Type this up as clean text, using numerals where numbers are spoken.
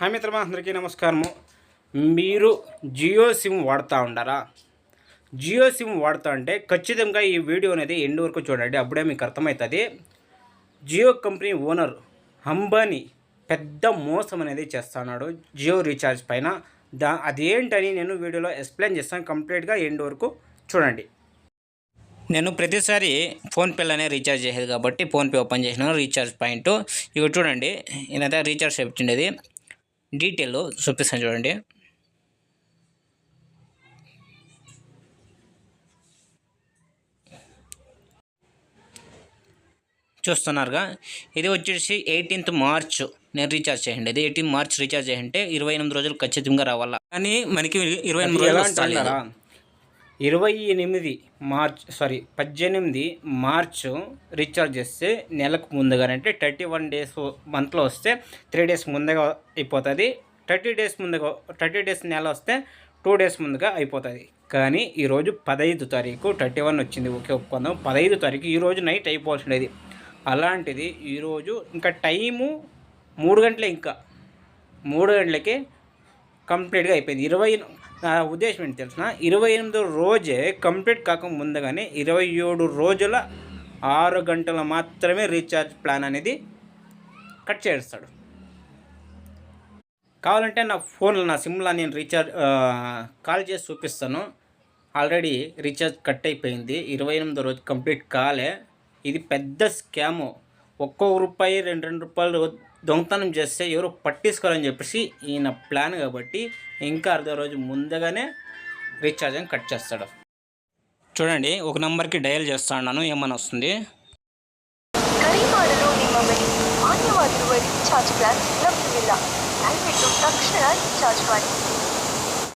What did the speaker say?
Hi మిత్రమా, అందరికీ నమస్కారము. మీరు జియో సిమ్ వాడుతూ ఉండారా? జియో సిమ్ వాడుతూ అంటే ఖచ్చితంగా ఈ వీడియో అనేది ఎండ్ వరకు చూడండి, అప్పుడే మీకు అర్థమవుతుంది. జియో కంపెనీ ఓనర్ అంబానీ పెద్ద మోసం అనేది చేస్తున్నాడు జియో రీఛార్జ్ పైన. అదేంటని నేను వీడియోలో ఎక్స్ప్లెయిన్ చేస్తాను, కంప్లీట్గా ఎండ్ వరకు చూడండి. నేను ప్రతిసారి ఫోన్పేలోనే రీఛార్జ్ చేసేది కాబట్టి ఫోన్పే ఓపెన్ చేసినాను. రీఛార్జ్ పాయింట్ ఇవి చూడండి, నేనైతే రీఛార్జ్ చెప్తుండేది డీటెయిల్ చూపిస్తాను చూడండి. చూస్తున్నారుగా, ఇది వచ్చేసి 18th మార్చ్ నేను రీఛార్జ్ చేయండి. ఇది 18 మార్చ్ రీఛార్జ్ చేయంటే 28 రోజులు ఖచ్చితంగా రావాలా, కానీ మనకి 28 రోజులు వస్తారా? 18 మార్చ్ రీఛార్జ్ చేస్తే నెలకు ముందుగానే, అంటే 31 డేస్ మంత్లో వస్తే 3 డేస్ ముందుగా అయిపోతుంది. 30 డేస్ నెల వస్తే 2 డేస్ ముందుగా అయిపోతుంది. కానీ ఈరోజు 15 తారీఖు, 31 వచ్చింది, ఓకే ఒప్పుకుందాం. 15 తారీఖు ఈరోజు నైట్ అయిపోతుండేది. అలాంటిది ఈరోజు ఇంకా టైము 3 గంటలే, ఇంకా 3 గంటలకే కంప్లీట్గా అయిపోయింది. నా ఉద్దేశం ఏంటి తెలిసిన, 28 రోజే కంప్లీట్ కాక ముందుగానే 27 రోజుల 6 గంటలు మాత్రమే రీఛార్జ్ ప్లాన్ అనేది కట్ చేస్తాడు. కావాలంటే నా ఫోన్లో, నా సిమ్లో నేను కాల్ చేసి చూపిస్తాను. ఆల్రెడీ రీఛార్జ్ కట్ అయిపోయింది, 28 రోజు కంప్లీట్ కాలే. ఇది పెద్ద స్కాము. ఒక్కొక్క రూపాయి 2 రూపాయలు దొంగతనం చేస్తే ఎవరు పట్టించుకోవాలని చెప్పేసి ఈయన ప్లాన్ కాబట్టి ఇంకా అర్ధ రోజు ముందుగానే రీఛార్జ్ అని కట్ చేస్తాడు. చూడండి, ఒక నెంబర్కి డయల్ చేస్తా ఉన్నాను, ఏమని వస్తుంది. ಚಾರ್ಜ್ ಪ್ಲಾನ್ ಲಭ್ಯವಿಲ್ಲ. ದಯವಿಟ್ಟು ತಕ್ಷಣ ಚಾರ್ಜ್ ಮಾಡಿ.